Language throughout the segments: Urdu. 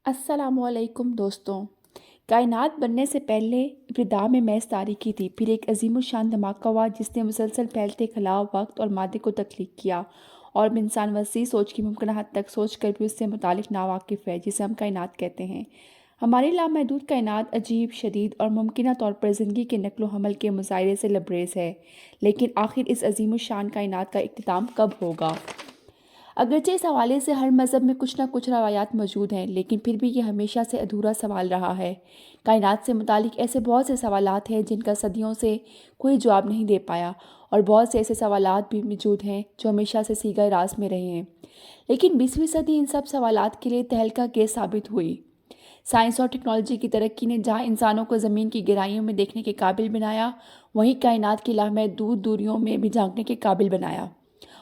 السلام علیکم دوستوں۔ کائنات بننے سے پہلے ابتدا میں محض تاریکی تھی، پھر ایک عظیم الشان دھماکہ ہوا جس نے مسلسل پھیلتے خلا، وقت اور مادے کو تخلیق کیا، اور انسان وسیع سوچ کی ممکنہ حد تک سوچ کر بھی اس سے متعلق ناواقف ہے، جسے ہم کائنات کہتے ہیں۔ ہماری لامحدود کائنات عجیب، شدید اور ممکنہ طور پر زندگی کے نقل و حمل کے مظاہرے سے لبریز ہے، لیکن آخر اس عظیم الشان کائنات کا اختتام کب ہوگا؟ اگرچہ اس حوالے سے ہر مذہب میں کچھ نہ کچھ روایات موجود ہیں، لیکن پھر بھی یہ ہمیشہ سے ادھورا سوال رہا ہے۔ کائنات سے متعلق ایسے بہت سے سوالات ہیں جن کا صدیوں سے کوئی جواب نہیں دے پایا، اور بہت سے ایسے سوالات بھی موجود ہیں جو ہمیشہ سے صیغہ راز میں رہے ہیں، لیکن 20ویں صدی ان سب سوالات کے لیے تہلکہ گیس ثابت ہوئی۔ سائنس اور ٹیکنالوجی کی ترقی نے جہاں انسانوں کو زمین کی گہرائیوں میں دیکھنے کے قابل بنایا، وہیں کائنات کی لامحدود دوریوں میں بھی جھانکنے کے قابل بنایا،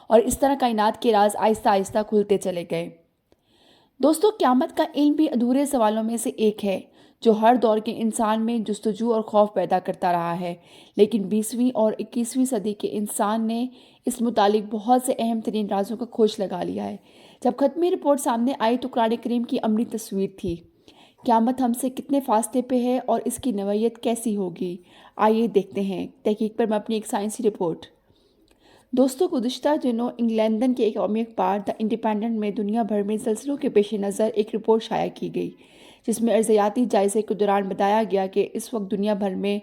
اور اس طرح کائنات کے راز آہستہ آہستہ کھلتے چلے گئے۔ دوستو، قیامت کا علم بھی ادھورے سوالوں میں سے ایک ہے جو ہر دور کے انسان میں جستجو اور خوف پیدا کرتا رہا ہے، لیکن 20ویں اور 21ویں صدی کے انسان نے اس متعلق بہت سے اہم ترین رازوں کا کھوج لگا لیا ہے۔ جب ختمی رپورٹ سامنے آئی تو قرآن کریم کی عملی تصویر تھی۔ قیامت ہم سے کتنے فاصلے پہ ہے اور اس کی نوعیت کیسی ہوگی؟ آئیے دیکھتے ہیں تحقیق پر مبنی ایک سائنسی رپورٹ۔ دوستو، گزشتہ دنوں لندن کے ایک قومی اخبار دی انڈیپینڈنٹ میں دنیا بھر میں زلزلوں کے پیش نظر ایک رپورٹ شائع کی گئی، جس میں ارضیاتی جائزے کے دوران بتایا گیا کہ اس وقت دنیا بھر میں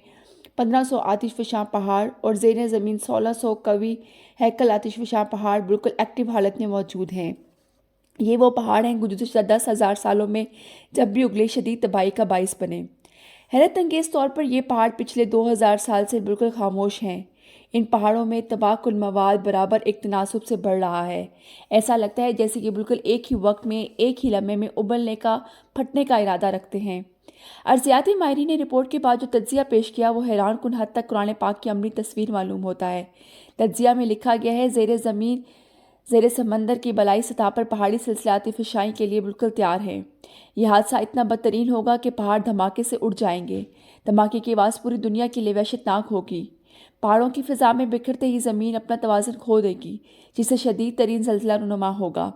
1500 آتش فشاں پہاڑ اور زیر زمین 1600 قوی ہیکل آتش فشاں پہاڑ بالکل ایکٹیو حالت میں موجود ہیں۔ یہ وہ پہاڑ ہیں گزشتہ 10,000 سالوں میں جب بھی اگلے شدید تباہی کا باعث بنے۔ حیرت انگیز طور پر یہ پہاڑ پچھلے 2000 سال سے بالکل خاموش ہیں۔ ان پہاڑوں میں تباہ کل مواد برابر ایک تناسب سے بڑھ رہا ہے۔ ایسا لگتا ہے جیسے کہ بالکل ایک ہی وقت میں، ایک ہی لمحے میں ابلنے کا، پھٹنے کا ارادہ رکھتے ہیں۔ ارضیاتی ماہرین نے رپورٹ کے بعد جو تجزیہ پیش کیا وہ حیران کن حد تک قرآن پاک کی عملی تصویر معلوم ہوتا ہے۔ تجزیہ میں لکھا گیا ہے، زیر سمندر کی بالائی سطح پر پہاڑی سلسلے آتش فشائی کے لیے بالکل تیار ہیں۔ یہ حادثہ اتنا بدترین ہوگا کہ پہاڑ دھماکے سے اڑ جائیں گے۔ دھماکے کی آواز پوری دنیا کے لیے وحشتناک ہوگی۔ پہاڑوں کی فضا میں بکھرتے ہی زمین اپنا توازن کھو دے گی، جس سے شدید ترین زلزلہ رونما ہوگا۔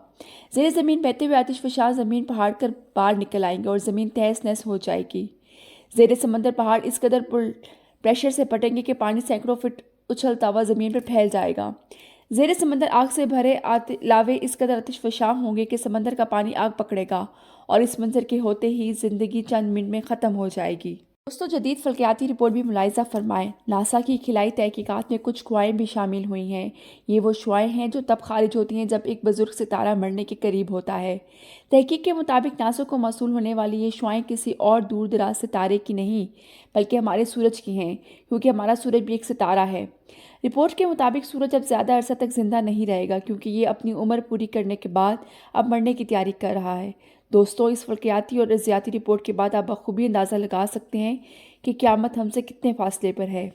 زیر زمین بہتے ہوئے آتش فشاں زمین پہاڑ کر باہر نکل آئیں گے اور زمین تہس نہس ہو جائے گی۔ زیر سمندر پہاڑ اس قدر پریشر سے پھٹیں گے کہ پانی سینکڑوں فٹ اچھلتا ہوا زمین پر پھیل جائے گا۔ زیر سمندر آگ سے بھرے لاوے اس قدر آتش فشاں ہوں گے کہ سمندر کا پانی آگ پکڑے گا، اور اس منظر کے ہوتے ہی زندگی چند منٹ میں ختم ہو جائے گی۔ دوستو، جدید فلکیاتی رپورٹ بھی ملاحظہ فرمائیں۔ ناسا کی خلائی تحقیقات میں کچھ شعاعیں بھی شامل ہوئی ہیں۔ یہ وہ شعاعیں ہیں جو تب خارج ہوتی ہیں جب ایک بزرگ ستارہ مرنے کے قریب ہوتا ہے۔ تحقیق کے مطابق ناسا کو موصول ہونے والی یہ شعاعیں کسی اور دور دراز ستارے کی نہیں بلکہ ہمارے سورج کی ہیں، کیونکہ ہمارا سورج بھی ایک ستارہ ہے۔ رپورٹ کے مطابق سورج اب زیادہ عرصہ تک زندہ نہیں رہے گا، کیونکہ یہ اپنی عمر پوری کرنے کے بعد اب مرنے کی تیاری کر رہا ہے۔ دوستو، اس فلکیاتی اور ارضیاتی رپورٹ کے بعد آپ بخوبی اندازہ لگا سکتے ہیں کہ قیامت ہم سے کتنے فاصلے پر ہے۔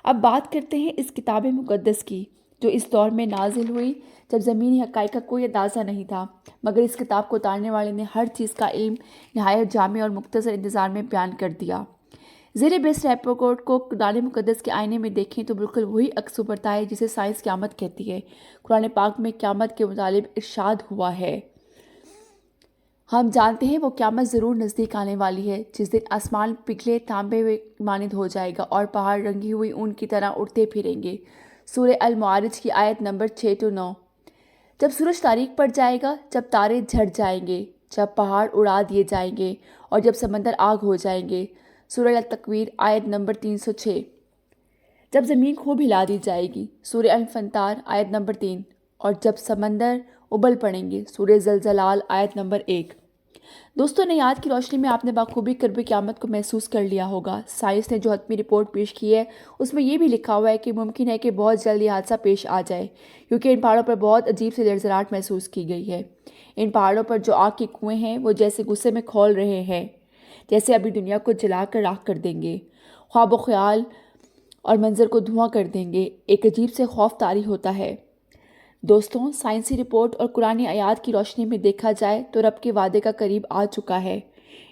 اب بات کرتے ہیں اس کتاب مقدس کی، جو اس دور میں نازل ہوئی جب زمینی حقائق کا کوئی اندازہ نہیں تھا، مگر اس کتاب کو اتارنے والے نے ہر چیز کا علم نہایت جامع اور مختصر انداز میں بیان کر دیا۔ زیر بحث رپورٹ کو قرآن مقدس کے آئینے میں دیکھیں تو بالکل وہی عکس ابھرتا ہے جسے سائنس قیامت کہتی ہے۔ قرآن پاک میں قیامت کے متعلق ارشاد ہوا ہے، ہم جانتے ہیں وہ قیامت ضرور نزدیک آنے والی ہے، جس دن آسمان پگھلے تانبے ہوئے مانند ہو جائے گا اور پہاڑ رنگی ہوئی اون کی طرح اڑتے پھریں گے۔ سورہ المعارج کی آیت نمبر 6-9۔ جب سورج تاریک پڑ جائے گا، جب تارے جھٹ جائیں گے، جب پہاڑ اڑا دیے جائیں گے اور جب سمندر آگ ہو جائیں گے۔ سورہ التکویر آیت نمبر 306۔ جب زمین خوب ہلا دی جائے گی۔ سورہ انفطار آیت نمبر 3۔ اور جب سمندر ابل پڑیں گے۔ سورہ زلزلال آیت نمبر 1۔ دوستو، نیات کی روشنی میں آپ نے بخوبی قرب قیامت کو محسوس کر لیا ہوگا۔ سائنس نے جو حتمی رپورٹ پیش کی ہے اس میں یہ بھی لکھا ہوا ہے کہ ممکن ہے کہ بہت جلد یہ حادثہ پیش آ جائے، کیونکہ ان پہاڑوں پر بہت عجیب سی لرزراہٹ محسوس کی گئی ہے۔ ان پہاڑوں پر جو آگ کے کنویں ہیں وہ جیسے غصے میں کھول رہے ہیں، جیسے ابھی دنیا کو جلا کر راکھ کر دیں گے، خواب و خیال اور منظر کو دھواں کر دیں گے۔ ایک عجیب سے خوف طاری ہوتا ہے۔ دوستوں، سائنسی رپورٹ اور قرآنی آیات کی روشنی میں دیکھا جائے تو رب کے وعدے کا قریب آ چکا ہے۔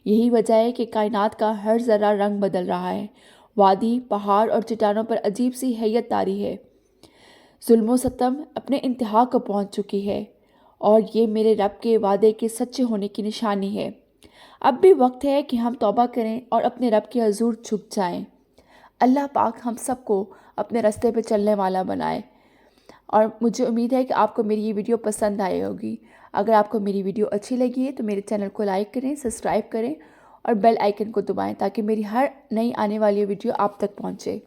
یہی وجہ ہے کہ کائنات کا ہر ذرہ رنگ بدل رہا ہے۔ وادی، پہاڑ اور چٹانوں پر عجیب سی ہیئت طاری ہے۔ ظلم و ستم اپنے انتہا کو پہنچ چکی ہے، اور یہ میرے رب کے وعدے کے سچے ہونے کی نشانی ہے۔ اب بھی وقت ہے کہ ہم توبہ کریں اور اپنے رب کے حضور جھک جائیں۔ اللہ پاک ہم سب کو اپنے راستے پہ چلنے والا بنائے، اور مجھے امید ہے کہ آپ کو میری یہ ویڈیو پسند آئی ہوگی۔ اگر آپ کو میری ویڈیو اچھی لگی ہے تو میرے چینل کو لائک کریں، سبسکرائب کریں اور بیل آئیکن کو دبائیں تاکہ میری ہر نئی آنے والی ویڈیو آپ تک پہنچے۔